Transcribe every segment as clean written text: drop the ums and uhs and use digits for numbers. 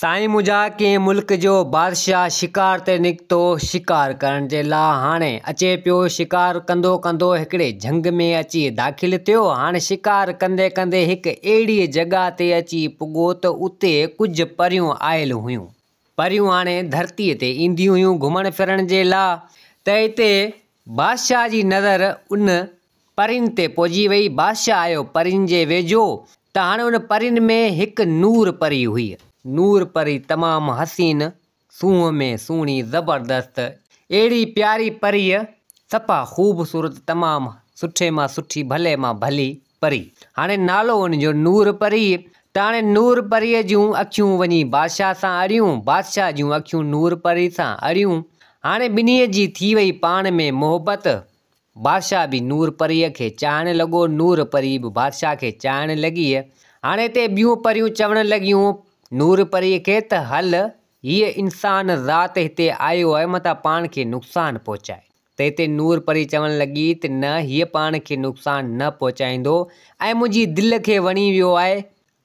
साईं मुंहिंजा कंहिं मुल्क जो बादशाह शिकार ते निकितो शिकार करण जे लाइ। हाणे अचे पियो शिकार कंदो कंदो हिकिड़े झंग में अची दाख़िल थियो। हाणे शिकार कंदे कंदे हिकु अहिड़ी जॻह ते अची पुॻो त उते कुझु परियूं आयल हुयूं। परियूं हाणे धरतीअ ते ईंदियूं हुयूं घुमण फिरण जे लाइ। त हिते बादशाह जी नज़र उन परियुनि ते पहुची वई। बादशाह आयो परियुनि जे वेझो त हाणे उन परियुनि में हिकु नूर परी हुई। नूर परी तमामु हसीन, सूंहं में सुहिणी, ज़बरदस्त, अहिड़ी प्यारी परी, सफ़ा ख़ूबसूरत, तमामु सुठे मां सुठी, भले मां भली परी। हाणे नालो उनजो नूर परी। त हाणे नूर परीअ जूं अखियूं वञी बादशाह सां अड़ियूं, बादशाह जूं अखियूं नूर परी सां अड़ियूं। हाणे ॿिन्हीअ जी थी वई पाण में मोहबत। बादशाह बि नूर परीअ खे चाहिण लॻो, नूर परी बि बादशाह खे चाहिण लॻी। हाणे हिते ॿियूं परियूं चवण लॻियूं नूर परीअ खे त हल, हीअ इंसान ज़ात हिते आयो आहे मथां पाण खे नुक़सानु पहुचाए। त हिते नूर परी चवणु लॻी त न, हीअ पाण खे नुक़सानु न पहुचाईंदो ऐं मुंहिंजी दिलि खे वणी वियो आहे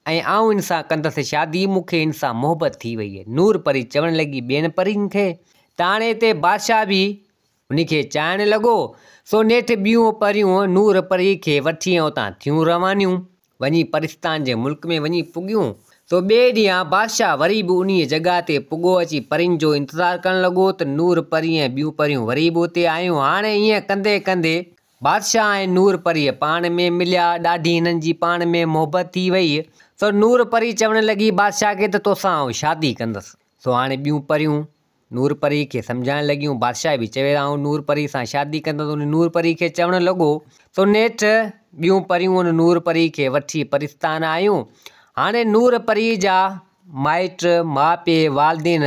ऐं आउं इन सां कंदसि शादी, मूंखे इन सां मोहबत थी वई आहे। नूर परी चवणु लॻी ॿियनि परियुनि खे। त हाणे हिते बादशाह बि उनखे चाहिण लॻो। सो नेठि ॿियूं परियूं नूर परी खे वठी उतां थियूं रवानियूं, वञी परिस्तान जे मुल्क में वञी पुॻियूं। सो ॿिए ॾींहुं बादशाह वरी बि उन जॻह ते पुॻो, अची परियुनि जो इंतज़ारु करणु लॻो त नूर परी ऐं ॿियूं परियूं वरी बि उते आयूं। हाणे ईअं कंदे कंदे बादशाह ऐं नूर परीअ पाण में मिलिया, ॾाढी हिननि जी पाण में मोहबत थी वई। सो नूर परी चवणु लॻी बादशाह खे त तोसां आउं शादी कंदसि। सो हाणे ॿियूं परियूं नूर परी खे सम्झाइण लॻियूं। बादशाह बि चवे आउं नूर परी सां शादी कंदसि। उन नूर परी खे चवणु लॻो। सो नेठि ॿियूं परियूं उन नूर परी खे वठी परिस्तान आयूं। हाणे नूर परी जा माइट, माउ पीउ, वालदेन,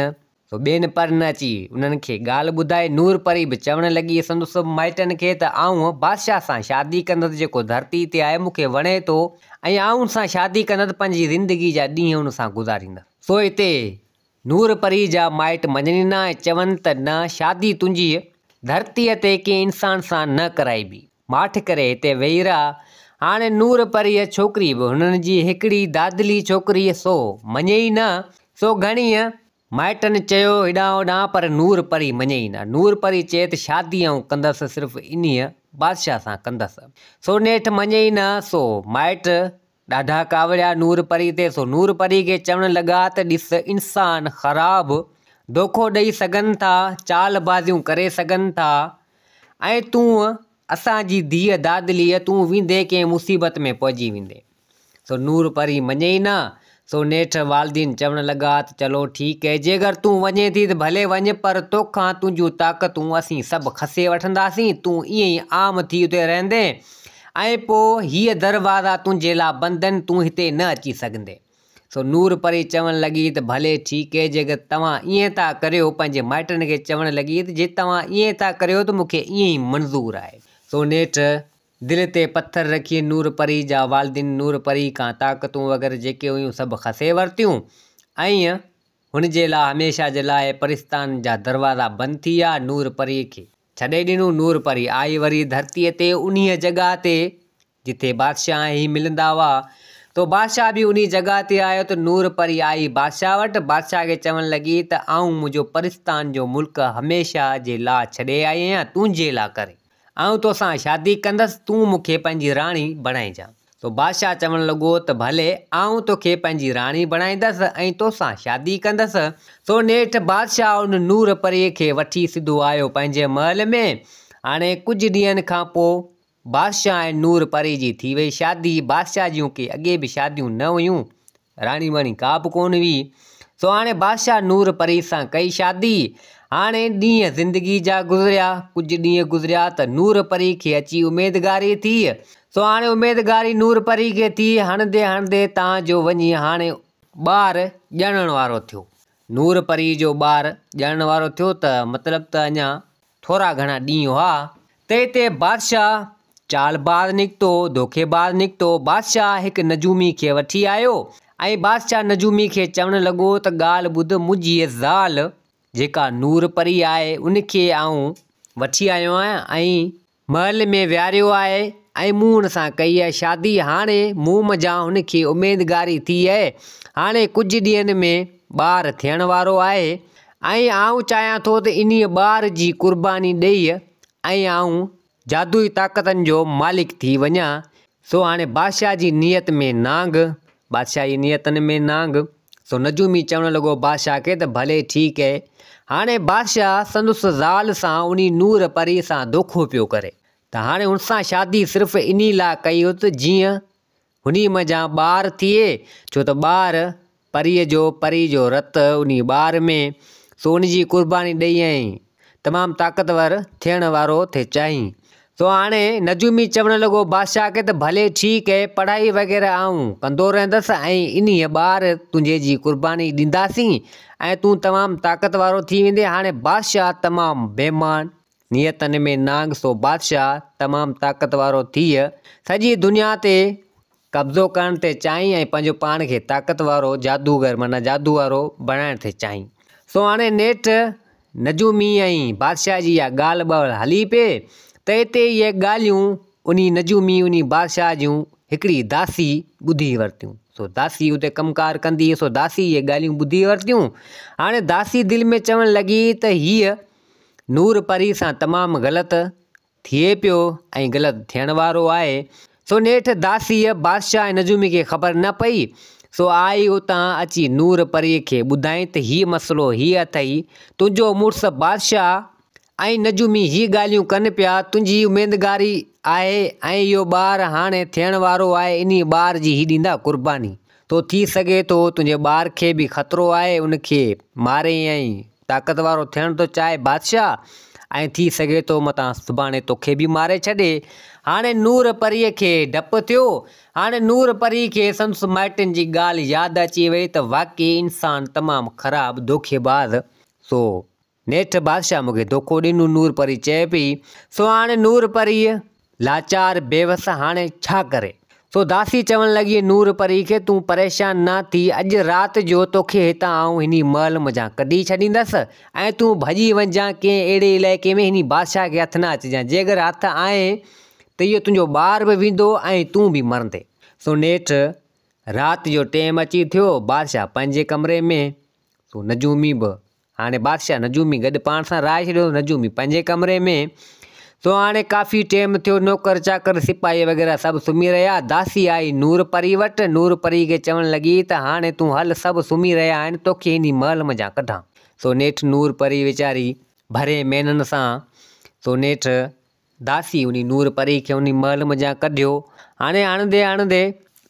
सो ॿियनि परियुनि अची उन्हनि खे ॻाल्हि ॿुधाई। नूर परी बि चवणु लॻी संदसि माइटनि खे त आउं बादशाह सां शादी कंदसि, जेको धरती ते आहे मूंखे वणे थो ऐं आउं उन सां शादी कंदसि, पंहिंजी ज़िंदगी जा ॾींहं उन सां गुज़ारींदसि। सो हिते नूर परी जा माइट मञनि न ऐं चवनि त न, शादी तुंहिंजी धरतीअ ते कंहिं इंसान सां न कराइबी, माठि करे हिते वेही रह। हाणे नूर परीअ छोकिरी बि हुननि जी हिकिड़ी दादली छोकिरी, सो मञे ई न। सो घणी माइटनि चयो हेॾां होॾां, पर नूर परी मञे ई न। नूर परी चए त शादी आउं कंदसि सिर्फ़ु इन्हीअ बादशाह सां कंदसि। सो नेठि मञे ई न। सो माइट ॾाढा कावड़िया नूर परी ते। सो नूर परी खे चवणु लॻा त ॾिस, इंसान ख़राबु धोखो ॾेई सघनि था, चालबाज़ियूं करे सघनि था ऐं तूं असांजी धीअ दादलीअ, तूं वेंदे कंहिं मुसीबत में पइजी वेंदे। सो नूर परी मञे ई न। सो नेठि वालदीन चवणु लॻा त चलो ठीकु आहे, जेकर तूं वञे थी त भले वञ, पर तोखां तुंहिंजूं ताक़तूं असीं सभु खसे वठंदासीं। तूं ईअं ई आम थी उते रहंदे ऐं पोइ हीअ दरवाज़ा तुंहिंजे लाइ बंदि आहिनि, तूं हिते न अची सघंदे। सो नूर परी चवणु लॻी त भले ठीकु आहे, जेकर तव्हां ईअं था करियो, पंहिंजे माइटनि खे चवणु लॻी त जे तव्हां ईअं था करियो त मूंखे ईअं ई मंज़ूरु आहे। सो नेठि दिलि ते पथर रखी नूर परी जा वालदिन नूर परी खां ताक़तूं वग़ैरह जेके हुयूं सभु खसे वरितियूं ऐं हुनजे लाइ हमेशह जे लाइ परिस्तान जा दरवाज़ा बंदि थी विया। नूर परीअ खे छॾे ॾिनो। नूर परी आई वरी धरतीअ ते उन्हीअ जॻह ते जिथे बादशाह ई मिलंदा हुआ। तो बादशाह बि उन जॻह ते आयो त नूर परी आई बादशाह वटि। बादशाह खे चवणु लॻी त आउं मुंहिंजो परिस्तान जो मुल्क हमेशह जे लाइ छॾे आई आहियां तुंहिंजे लाइ करे। आउं तोसां शादी कंदसि, तूं मूंखे पंहिंजी राणी बणाइजांइ। तो बादशाह चवणु लॻो त भले, आउं तोखे पंहिंजी राणी बणाईंदसि ऐं तोसां शादी कंदसि। सो नेठि बादशाह उन नूर परीअ खे वठी सिधो आयो पंहिंजे महल में। हाणे कुझु ॾींहंनि खां पोइ बादशाह ऐं नूर परी जी थी वई शादी। बादशाह जूं के अॻे बि शादियूं न हुयूं, राणी वाणी का बि कोन हुई। सो हाणे बादशाह नूर परी सां कई शादी। हाणे ॾींहं ज़िंदगी जा गुज़रिया, कुझु ॾींहं गुज़रिया त नूर परी खे अची उमेदगारी थी। सो हाणे उमेदगारी नूर परी खे थी। हणंदे हणंदे तव्हांजो वञी हाणे ॿारु ॼणण वारो थियो। नूर परी जो ॿारु ॼणण वारो थियो त मतिलबु त अञा थोरा घणा ॾींहं हुआ। त हिते बादशाह चालबाज़ निकितो, धोखेबाज़ निकितो। बादशाह हिकु नजूमी खे वठी आयो ऐं बादशाह नजूमी खे चवणु लॻो त ॻाल्हि ॿुध, मुंहिंजी ज़ाल जेका नूर परी आहे उनखे आउं वठी आयो आहियां ऐं महल में विहारियो आहे ऐं मूं हुन सां कई आहे शादी। हाणे मूं मज़ा हुनखे उमेदगारी थी आहे। हाणे कुझु ॾींहंनि में ॿार थियण वारो आहे ऐं आउं चाहियां थो त इन ॿार जी क़ुर्बानी ॾेई ऐं आउं जादुई ताक़तनि जो मालिक थी वञा। सो हाणे बादशाह जी नियत में नांग, बादशाह जी नियतनि में नांग। सो नजूमी चवणु लॻो बादशाह खे त भले ठीकु आहे। हाणे बादशाह संदुसि ज़ाल सां उन नूर परी सां धोखो पियो करे त हाणे हुन सां शादी सिर्फ़ु इन लाइ कई हो त जीअं हुन मज़ा ॿार थिए, छो त ॿार परी जो रत उन ॿार में, सो उन जी क़ुर्बानी ॾेई ऐं तमामु ताक़तवर थियण वारो थिए चाहीं। सो हाणे नजूमी चवणु लॻो बादशाह खे त भले ठीकु आहे, पढ़ाई वग़ैरह आऊं कंदो रहंदसि ऐं इन ॿार तुंहिंजे जी क़ुर्बानी ॾींदासीं ऐं तूं तमामु ताक़त वारो थी वेंदे। हाणे बादशाह तमामु बेईमान, नियतनि में नांग। सो बादशाह तमामु ताक़त वारो थी सॼी दुनिया ते कब्ज़ो करण ते चाहीं ऐं पंहिंजो पाण खे ताक़त वारो जादूगर माना जादू वारो बणाइण ते चाहीं। सो हाणे नेठि नजूमी ऐं बादशाह जी इहा ॻाल्हि ॿोल हली पए त हिते इहे ॻाल्हियूं उन नजूमी उन बादशाह जूं हिकिड़ी दासी ॿुधी वरितियूं। सो दासी उते कमकार कंदी, सो दासी इहे ॻाल्हियूं ॿुधी वरितियूं। हाणे दासी दिलि में चवणु लॻी त हीअ नूर परी सां तमामु ग़लति थिए पियो ऐं ग़लति थियण वारो आहे। सो नेठि दासीअ बादशाह ऐं नजूमी खे ख़बर न पई। सो आई उतां अची नूर परीअ खे ॿुधाई त हीअ मसइलो हीअ अथई, तुंहिंजो मुड़ुसु बादशाह ऐं नजूमी ही ॻाल्हियूं कनि पिया, तुंहिंजी उमेदगारी आहे ऐं इहो ॿारु हाणे थियण वारो आहे, इन ॿार जी ही ॾींदा क़ुर्बानी। तो थी सघे थो तुंहिंजे ॿार खे बि ख़तरो आहे, उनखे मारे ऐं ताक़त वारो थियण थो चाहे बादशाह, ऐं थी सघे थो मतां सुभाणे तोखे बि मारे छॾे। हाणे नूर परीअ खे डपु थियो। हाणे नूर परी खे संदसि माइटनि जी ॻाल्हि यादि अची वई त वाक़ई इंसानु तमामु ख़राबु धोखेबाज़। सो नेठि बादशाह मूंखे धोखो ॾिनो, नूर परी चए पई। सो हाणे नूर परीअ लाचार बेवस हाणे छा करे। सो दासी चवणु लॻी नूर परी खे तूं परेशान न थी, अॼु राति जो तोखे हितां आऊं हिन महल मज़ा कढी छॾींदसि ऐं तूं भॼी वञजांइ कंहिं अहिड़े इलाइक़े में, हिन बादशाह खे हथु न अचिजांइ, जेकर हथु आहे त इहो तुंहिंजो ॿार बि वेंदो ऐं तूं बि मरंदे। सो नेठि राति जो टाइम अची थियो, बादशाह पंहिंजे कमरे में, सो नजूमी बि हाणे बादशाह नजूमी गॾु पाण सां राहे छॾियो, नजूमी पंहिंजे कमरे में। सो हाणे काफ़ी टाइम थियो, नौकर चाकर सिपाही वग़ैरह सभु सुम्ही रहिया। दासी आई नूर परी वटि, नूर परी खे चवणु लॻी त हाणे तूं हल, सभु सुम्ही रहिया आहिनि, तोखे हिन महल मज़ा कढां। सो नेठि नूर परी वीचारी भरे महिननि सां, सो नेठि दासी उन नूर परी खे उन महल मज़ा कढियो। हाणे आणंदे आणंदे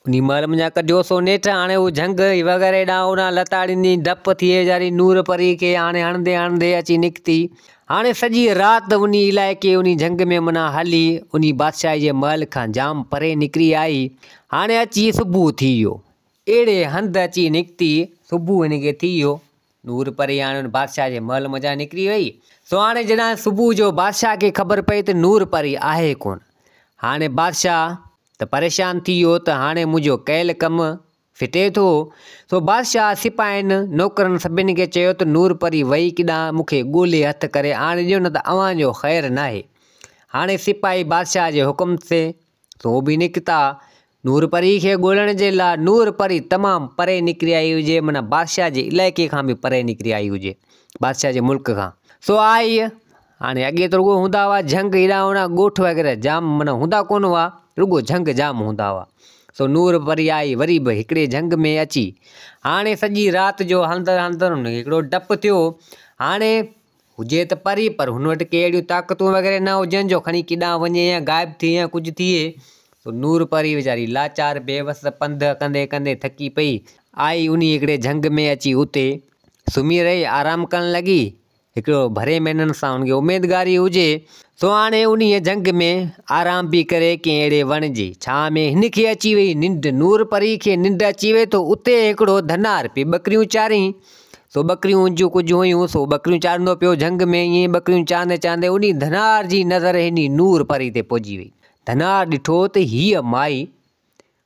उन महल मज़ा कढियो। सो नेठि हाणे उहो झंग वग़ैरह ॾांहुं उन लताड़ींदी डपु थिए वीचारी नूर परी खे हाणे हणंदे हणंदे अची निकिती। हाणे सॼी राति उन इलाइक़े उन झंग में माना हली, उन बादशाह जे महल खां जाम परे निकिरी आई। हाणे अची सुबुह थी वियो, अहिड़े हंधि अची निकिती, सुबुह हिनखे थी वियो। नूर परी हाणे उन बादशाह जे महल मज़ा निकिरी वई। सो हाणे जॾहिं सुबुह जो बादशाह खे ख़बर पई त नूर परी आहे कोन, हाणे बादशाह त परेशान थी वियो त हाणे मुंहिंजो कयल कमु फिटे थो। सो बादशाह सिपाहियुनि नौकरनि सभिनी खे चयो त नूर परी वई किॾां, मूंखे ॻोल्हे हथु करे आणे ॾियो, न त अव्हांजो ख़ैरु नाहे। हाणे सिपाही बादशाह जे हुकुम ते सो बि निकिता नूर परी खे ॻोल्हण जे लाइ। नूर परी तमामु परे निकिरी आई हुजे, माना बादशाह जे इलाइक़े खां बि परे निकिरी आई हुजे, बादशाह जे मुल्क खां। सो आई, हाणे अॻे त रुॻो हूंदा हुआ झंग, हेॾा होॾा ॻोठ वग़ैरह जाम माना हूंदा कोन हुआ, रुॻो झंग जाम हूंदा हुआ। सो नूर परी आई वरी बि हिकिड़े झंग में अची। हाणे सॼी राति जो हलंदड़ हलंदड़ हुनखे हिकिड़ो डपु थियो। हाणे हुजे त परी, पर हुन वटि के अहिड़ियूं ताक़तूं वग़ैरह न हुजनि जो खणी किॾां वञे या ग़ाइबु थिए या कुझु थिए। सो नूर परी वीचारी लाचार बेवस पंधु कंदे कंदे थकी पई, आई उन हिकिड़े झंग में अची उते सुम्ही रही आराम करणु लॻी। हिकिड़ो भरे महिननि सां हुनखे उमेदगारी हुजे। सो हाणे उन झंग में आराम बि करे कंहिं अहिड़े वण जी छांव में हिनखे अची वई निंड, नूर परी खे निंड अची वई। तो उते हिकिड़ो धनार पई ॿकरियूं चारई। सो ॿकरियूं जूं कुझु हुयूं, सो ॿकरियूं चारंदो पियो झंग में, ईअं ॿकरियूं चांदे चांदे उन धनार जी नज़र हिन नूर परी ते पहुची वई। धनार ॾिठो त हीअ माई,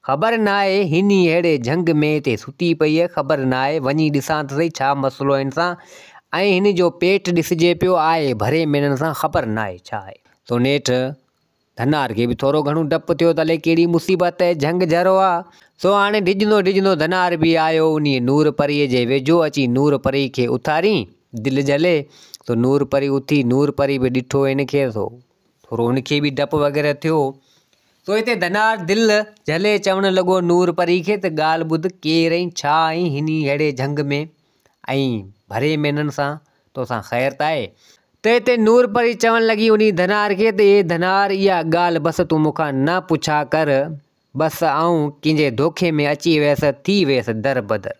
ख़बर न आहे हिन अहिड़े झंग में हिते सुती पई आहे, ख़बर न आहे, वञी ॾिसां त सही छा मसइलो हिन सां, ऐं हिन जो पेट ॾिसिजे पियो आहे भरे महिननि सां, ख़बर न आहे छा आहे। सो नेठि धनार खे बि थोरो घणो डपु थियो त अलाए कहिड़ी मुसीबत आहे, झंग जरो आहे। सो हाणे डिॼंदो धनार बि आयो उन नूर परीअ जे वेझो अची नूर परी खे उथारी। दिलि जले तो नूर परी उथी, नूर परी बि ॾिठो हिनखे, सो थोरो हुनखे बि डपु वग़ैरह थियो। सो हिते धनार दिलि जले चवणु लॻो नूर परी खे त ॻाल्हि ॿुध, केरु आई, छा आई हिन अहिड़े झंग में, ऐं भरे महिननि सां तोसां ख़ैर त आहे। त हिते नूर परी चवणु लॻी उन धनार खे त हे धनार, इहा ॻाल्हि बसि तूं मूंखां न पुछा कर, बसि आऊं कंहिंजे धोखे में अची वियसि, थी वियसि दर बदर।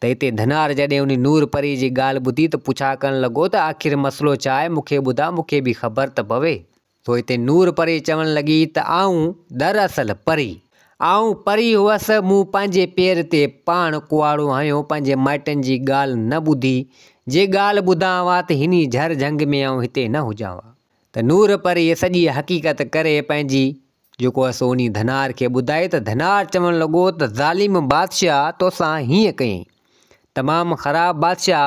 त हिते धनार जॾहिं उन नूर परी जी ॻाल्हि ॿुधी त पुछा करणु लॻो त आख़िर मसइलो छा आहे, मूंखे ॿुधा, मूंखे बि ख़बर त पवे। सो हिते नूर परी चवणु लॻी त आऊं दरअसल परी हुअसि, मूं पंहिंजे पेर ते पाण कुआड़ो हयो, पंहिंजे माइटनि जी ॻाल्हि न ॿुधी। जे ॻाल्हि ॿुधां हा त हिन झर झंग में आऊं हिते न हुजां हा। त नूर परी सॼी हक़ीक़त करे पंहिंजी जेको असो उन धनार खे ॿुधाए त धनार चवणु लॻो त ज़ालिम बादशाह तोसां हीअं कयईं, तमामु ख़राबु बादशाह।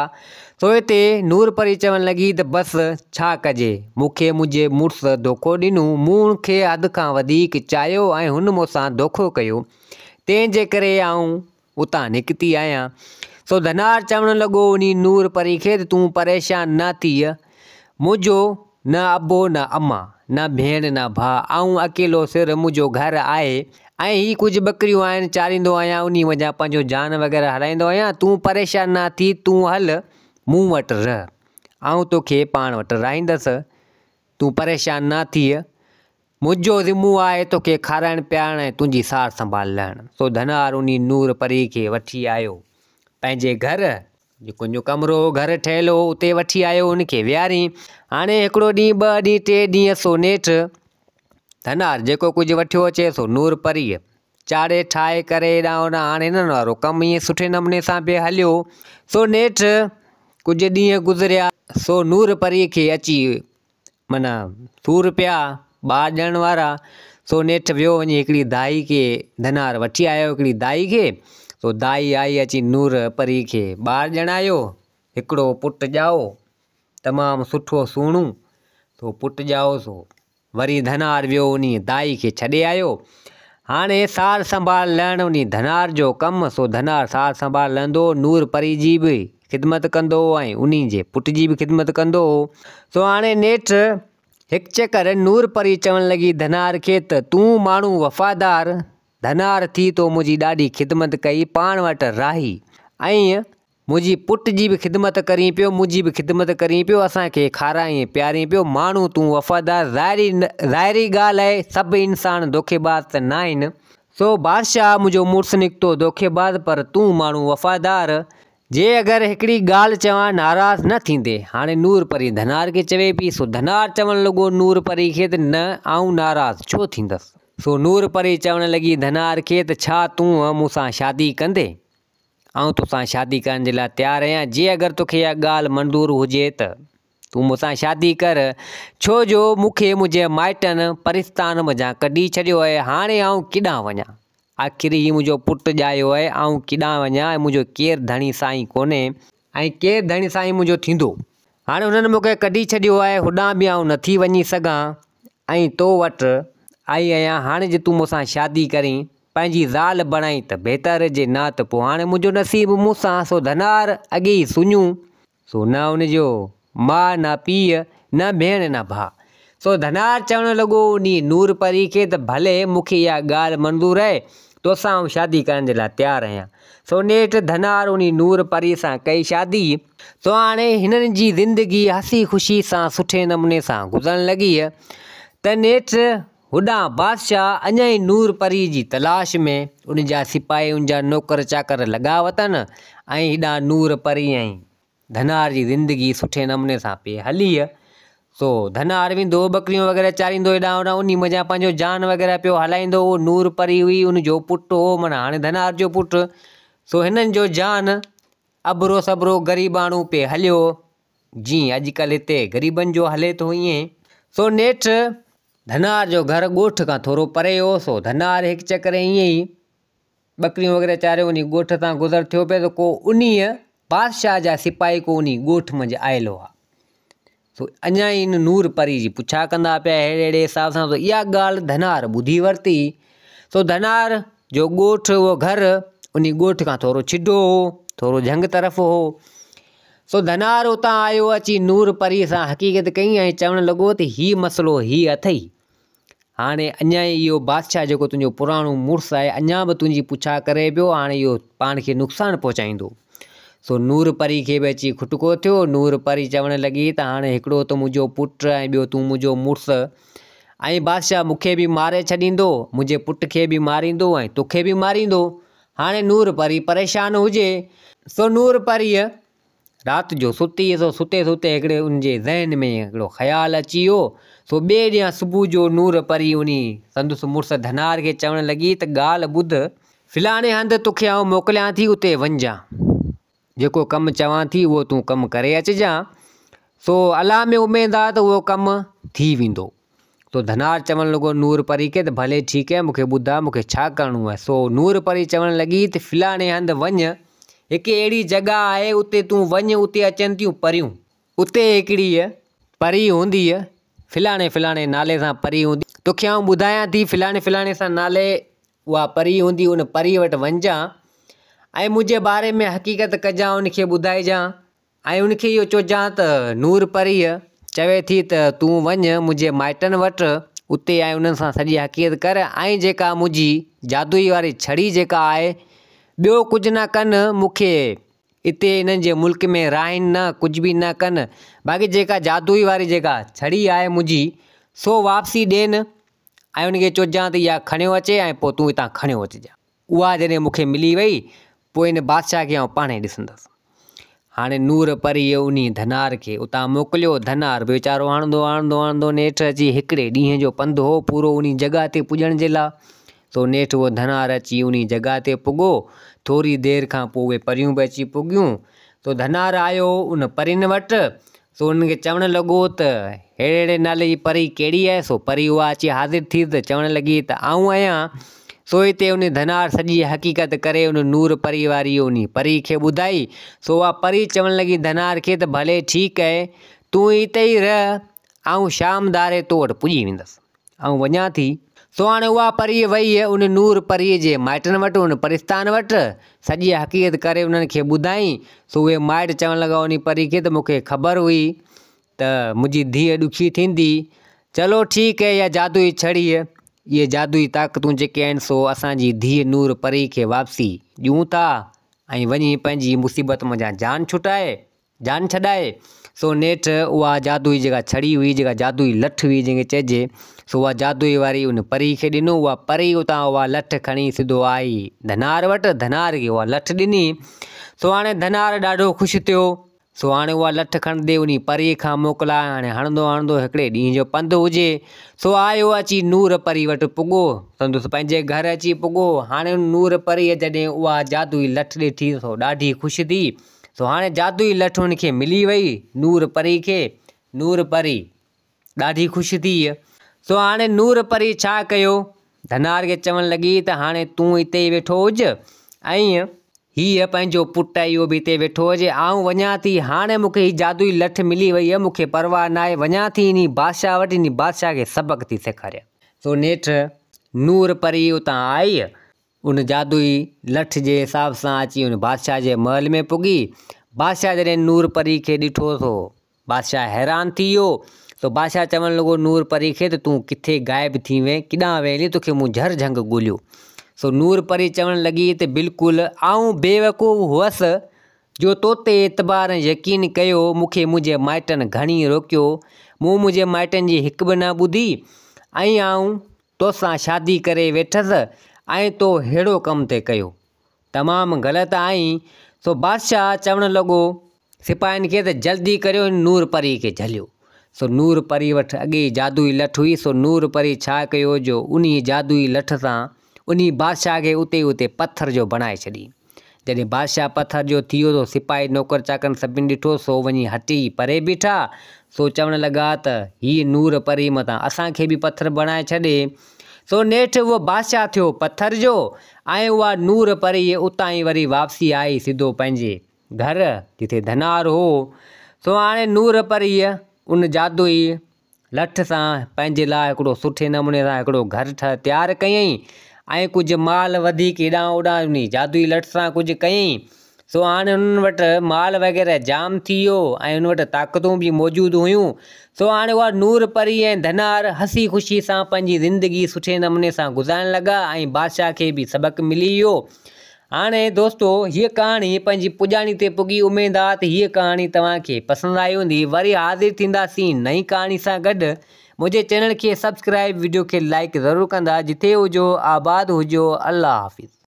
सो हिते नूर परी चवणु लॻी त बसि छा कजे, मूंखे मुंहिंजे मुड़ुस धोखो ॾिनो, मूंखे हद खां वधीक चाहियो ऐं हुन मूंसां धोखो कयो, तंहिंजे करे आऊं उतां निकिती आहियां। सो धनार चवणु लॻो उन नूर परी खे त तूं परेशान न थीअ, मुंहिंजो न अबो न अम्मा, न भेण न भाउ, ऐं अकेलो सिर मुंहिंजो घर आहे, ऐं ही कुझु ॿकरियूं आहिनि चारींदो आहियां, उन वञा पंहिंजो जान वग़ैरह हलाईंदो आहियां। तूं परेशान न थी, तूं हल मूं वटि रह, ऐं तोखे पाण वटि रहाईंदसि, तूं परेशान न थिए, मुंहिंजो ज़िम्मो आहे तोखे खाराइणु पीआरणु ऐं तुंहिंजी सार संभाल लहणु। सो धनार उन नूर परी खे वठी आयो पंहिंजे घर, जेको जो कमिरो घर ठहियलु हो उते वठी आयो, हुनखे विहारियईं। हाणे हिकिड़ो ॾींहुं, ॿ ॾींहुं, 3 ॾींहं, सो नेठि धनार जेको कुझु वठियो अचे सो नूर परीअ चाढ़े ठाहे करे हेॾां होॾां, हाणे हिननि वारो कमु ईअं सुठे नमूने सां पिए हलियो। सो नेठि कुझु ॾींहं गुज़रिया, सो नूर परीअ खे अची माना सूर पिया ॿार ॾियण वारा। सो नेठि वियो वञी हिकिड़ी दाई खे, धनार वठी आयो हिकिड़ी दाई खे। सो दाई आई अची नूर परी खे ॿार ॼणायो, हिकिड़ो पुटु ॼाओ तमामु सुठो सुहिणो, सो पुटु ॼाओ। सो वरी धनार वियो उन दाई खे छॾे आयो। हाणे सार संभाल लहणु उन धनार जो कमु। सो धनार सार संभाल लहंदो, नूर परी जी बि ख़िदमत कंदो ऐं उन जे पुट जी बि ख़िदमत कंदो। सो हाणे नेठि हिकु चकर नूर परी चवणु लॻी धनार खे त तूं माण्हू वफ़ादार धनार थी, तो मुंहिंजी ॾाढी ख़िदमत कई, पाण वटि राही, ऐं मुंहिंजी पुट जी बि ख़िदमत करीं पियो, मुंहिंजी बि ख़िदमत करीं पियो, असांखे खाराईं प्यारीं पियो, माण्हू तूं वफ़ादार। ज़ाहिरी ॻाल्हि आहे, सभु इंसान धोखेबाज़ त न आहिनि। सो बादशाह मुंहिंजो मुड़ुसु निकितो धोखेबाज़, पर तूं माण्हू वफ़ादार, जे अगरि हिकिड़ी ॻाल्हि चवां नाराज़ न थींदे। हाणे नूर परी धनार खे चवे पई। सो धनार चवणु लॻो नूर परी खे त न, आऊं नाराज़ छो थींदसि। सो नूर परी चवणु लॻी धनार खे त छा तूं मूंसां शादी कंदे, आऊं तोसां शादी करण जे लाइ तयारु आहियां, जे अगरि तोखे इहा ॻाल्हि मंज़ूरु हुजे त तूं मूंसां शादी कर, छो जो मूंखे मुंहिंजे माइटनि परिस्तान मज़ा कढी छॾियो आहे। हाणे आऊं किॾां वञा, आख़िर ही मुंहिंजो पुटु ॼायो आहे, आऊं किॾां वञा, ऐं मुंहिंजो केरु धणी साईं कोन्हे, ऐं केरु धणी साईं मुंहिंजो थींदो। हाणे हुननि मूंखे कढी छॾियो आहे, होॾां बि आऊं नथी वञी सघां, ऐं तो वटि आई आहियां। हाणे जे तूं मूंसां शादी करीं, पंहिंजी ज़ाल बणाई त बहितर जे, न त पोइ हाणे मुंहिंजो नसीबु मूंसां। सो धनार अॻे ई सुञूं, सो न हुनजो माउ न पीउ न भेण न भाउ। सो धनार चवणु लॻो उन नूर परी खे त भले मूंखे इहा ॻाल्हि मंज़ूरु आहे, तोसां आऊं शादी करण जे लाइ तयारु आहियां। सो नेठि धनार उन नूर परी सां कई शादी। सो हाणे हिननि जी ज़िंदगी हसी ख़ुशी सां सुठे नमूने सां गुज़रण लॻी। त नेठि होॾां बादशाह अञा ई नूर परी जी तलाश में, उन जा सिपाही उन जा नौकर चाकर लॻा वतनि, ऐं हेॾां नूर परी ऐं धनार जी ज़िंदगी सुठे नमूने सां पई हली। सो धनार वेंदो ॿकरियूं वग़ैरह चारींदो हेॾां होॾां, उन मज़ा पंहिंजो जान वग़ैरह पियो हलाईंदो। नूर परी हुई उनजो पुटु हो, माना हाणे धनार जो पुटु। सो हिननि जो जान अबरो सबरो ग़रीबाणू पे हलियो, जीअं अॼुकल्ह हिते ग़रीबनि जो हले थो ईअं। सो नेठि धनार जो घर ॻोठ खां थोरो परे हो। सो धनार हिकु चकर ईअं ई ॿकरियूं वग़ैरह चारियो उन ॻोठ तां गुज़र थियो पियो, त को उन बादशाह जा सिपाही को उन ॻोठ मंझि आयल हुआ। सो अञा ई नूर परी जी पुछा कंदा पिया अहिड़े अहिड़े हिसाब सां। सो इहा ॻाल्हि धनार ॿुधी वरिती। सो धनार जो ॻोठु उहो घरु उन ॻोठ खां थोरो छिडो हो, थोरो झंग तरफ़ हो। सो धनार उतां आयो, अची नूर परी सां हक़ीक़त कई ऐं चवणु लॻो त हीउ मसइलो हीउ अथई। हाणे अञा ई इहो बादशाह जेको तुंहिंजो पुराणो मुड़ुसु आहे अञा बि तुंहिंजी पुछा करे पियो, हाणे इहो पाण खे नुक़सानु पहुचाईंदो। सो नूर परी खे बि अची खुटको थियो। नूर परी चवणु लॻी त हाणे हिकिड़ो त मुंहिंजो पुटु ऐं ॿियो तूं मुंहिंजो मुड़ुसु, ऐं बादशाह मूंखे बि मारे छॾींदो, मुंहिंजे पुट खे बि मारींदो ऐं तोखे बि मारींदो। हाणे नूर परी परेशान हुजे। सो नूर परीअ राति जो सुती। सो सुते सुते हिकिड़े उनजे ज़हन में हिकिड़ो ख़्यालु अची वियो। सो ॿिए ॾींहुं सुबुह जो नूर परी उन संदुसि मुड़ुसु धनार खे चवणु लॻी त ॻाल्हि ॿुध, फ़िलाणे हंधि तोखे आउं मोकिलियां थी, उते वञिजां, जेको कमु चवां थी उहो तूं कमु करे अचिजांइ। सो अलाह में उमेदु आहे त उहो कमु थी वेंदो। सो धनार चवणु लॻो नूर परी खे त भले ठीकु आहे, मूंखे ॿुधाए मूंखे छा करिणो आहे। सो नूर परी चवणु लॻी त फ़िलाणे हंधि वञु, हिकु अहिड़ी जॻह आहे उते तूं वञु, उते अचनि थियूं परियूं, उते हिकिड़ी परी हूंदी, फ़िलाणे फ़िलाणे नाले सां परी हूंदी, तोखे आउं ॿुधायां थी फ़िलाणे फ़िलाणे सां नाले उहा परी हूंदी। उन परी वटि वञिजांइ ऐं मुंहिंजे बारे में हक़ीक़त कजांइ, उनखे ॿुधाइजांइ ऐं उनखे इहो चइजांइ त नूर परीअ चवे थी त तूं वञु मुंहिंजे माइटनि वटि, उते ऐं उन्हनि सां सॼी हक़ीक़त कर, ऐं जेका मुंहिंजी जादुई वारी छड़ी जेका आहे ॿियो कुझु न कनि, मूंखे हिते इन्हनि जे मुल्क में राहिनि न, कुझु बि न कनि, बाक़ी जेका जादुई वारी जेका छड़ी आहे मुंहिंजी सो वापसी ॾियनि ऐं उनखे चइजांइ त इहा खणियो अचे ऐं पोइ तूं हितां खणियो अचिजांइ। उहा जॾहिं मूंखे मिली वई पोइ इन बादशाह खे आउं पाणे ॾिसंदसि। हाणे नूर परीअ उन धनार खे उतां मोकिलियो। धनार वीचारो हणंदो हणंदो हणंदो नेठि अची हिकिड़े ॾींहं जो पंधु हो पूरो उन जॻह ते पुॼण जे लाइ। सो नेठि उहो धनार अची उन जॻह ते पुॻो। थोरी देरि खां पोइ उहे परियूं बि अची पुॻियूं। सो धनार आयो उन परियुनि वटि। सो उनखे चवणु लॻो त अहिड़े अहिड़े नाले जी परी कहिड़ी आहे। सो परी उहा अची हाज़िर थी त चवणु लॻी त आऊं आहियां। सो हिते उन धनार सॼी हक़ीक़त करे उन नूर परी वारी उन परी खे ॿुधाई। सो उहा परी चवणु लॻी धनार खे त भले ठीकु आहे, तूं हिते ई रह, आऊं शाम दारे तो वटि पुॼी वेंदसि, आऊं वञा थी। सो हाणे उहा परी वई उन नूर परीअ जे माइटनि वटि, उन परिस्तान वटि, सॼी हक़ीक़त करे उन्हनि खे ॿुधाई। सो उहे माइट चवणु लॻा उन परी खे त मूंखे ख़बर हुई त मुंहिंजी धीअ ॾुखी थींदी, चलो ठीकु आहे, इहा जादुई छड़ी इहे जादुई ताक़तूं जेके आहिनि सो असांजी धीअ नूर परी खे वापसी ॾियूं था ऐं वञी पंहिंजी मुसीबत मां जान छॾाए। सो नेठि उहा जादुई जेका छड़ी हुई, जेका जादुई लठ हुई जंहिंखे चइजे, सो उहा जादुई वारी उन परी खे ॾिनो। उहा परी उतां उहा लठ खणी सिधो आई धनार वटि। धनार खे उहा लठ ॾिनी। सो हाणे धनार ॾाढो ख़ुशि थियो। सो हाणे उहा लठ खणंदे उन परीअ खां मोकिलाए। हाणे हणंदो हणंदो हिकिड़े ॾींहं जो पंधु हुजे। सो आयो अची नूर परी वटि पुॻो, संदुसि पंहिंजे घर अची पुॻो। हाणे नूर परीअ जॾहिं उहा जादुई लठ ॾिठी सो ॾाढी ख़ुशि थी। सो हाणे जादुई लठ हुनखे मिली वई नूर परी खे। नूर परी ॾाढी ख़ुशि थी। सो हाणे नूर परी छा कयो, धनार खे चवणु लॻी त हाणे तूं हिते ई वेठो हुज ऐं हीअ पंहिंजो पुटु इहो बि हिते वेठो हुजे, आऊं वञा थी। हाणे मूंखे हीअ जादुई लठ मिली वई आहे, मूंखे परवाह न आहे, वञा थी इन बादशाह वटि, इन बादशाह खे सबक़ थी सेखारियां। सो नेठि नूर परी उतां आई, उन जादुई लठ जे हिसाब सां अची उन बादशाह जे महल में पुॻी। बादशाह जॾहिं नूर परी खे ॾिठो सो बादशाह हैरान थी वियो। सो बादशाह चवणु लॻो नूर परी खे त तूं किथे ग़ाइबु थी वएं, किॾां वएं हली, तोखे मूं झर झंग ॻोल्हियो। सो नूर परी चवणु लॻी त बिल्कुलु आऊं बेवकूफ़ हुअसि जो तो ते एतबार यकीन कयो, मूंखे मुंहिंजे माइटनि घणी रोकियो, मूं मुंहिंजे माइटनि जी हिकु बि न ॿुधी ऐं आऊं तोसां शादी करे वेठसि ऐं तो अहिड़ो कमु ते कयो, तमामु ग़लति आहीं। सो बादशाह चवणु लॻो सिपाहियुनि खे त जल्दी करियो नूर परी खे झलियो। सो नूर परी वटि अॻे जादुई लठ हुई। सो नूर परी छा कयो जो उन जादुई लठ सां उन बादशाह खे उते पत्थर जो बणाए छॾी। जॾहिं बादशाह पत्थर जो थी वियो, सिपाही नौकर चाकर सभिनी ॾिठो, सो वञी हटी परे बीठा। सो चवणु लॻा त हीअ नूर परी मथां असांखे बि पत्थर बणाए छॾे। सो नेठि उहो बादशाह थियो पत्थर जो ऐं उहा नूर परी उतां ई वरी वापसी आई सिधो पंहिंजे घर जिथे धनार हो। सो हाणे नूर परीअ उन जादुई लठ सां पंहिंजे लाइ हिकिड़ो सुठे नमूने सां हिकिड़ो घर तयारु कयईं ऐं कुझु माल वधीक हेॾां होॾां उन जादुई लठ सां कुझु कयईं। सो हाणे उन्हनि वटि माल वग़ैरह जाम थी वियो ऐं उन वटि ताक़तूं बि मौजूदु हुयूं। सो हाणे उहा नूर परी ऐं धनार हसी ख़ुशी सां पंहिंजी ज़िंदगी सुठे नमूने सां गुज़ारण लॻा ऐं बादशाह खे बि सबक़ु मिली वियो। हाणे दोस्तो हीअ कहाणी पंहिंजी पुॼाणी ते पुॻी। उमेद आहे त हीअ कहाणी तव्हांखे पसंदि आई हूंदी। वरी हाज़िर थींदासीं नई कहाणी सां गॾु। मुंहिंजे चैनल खे सब्सक्राइब, वीडियो खे लाइक ज़रूरु कंदा। जिथे हुजो आबाद हुजो। अल्लाह हाफ़िज़।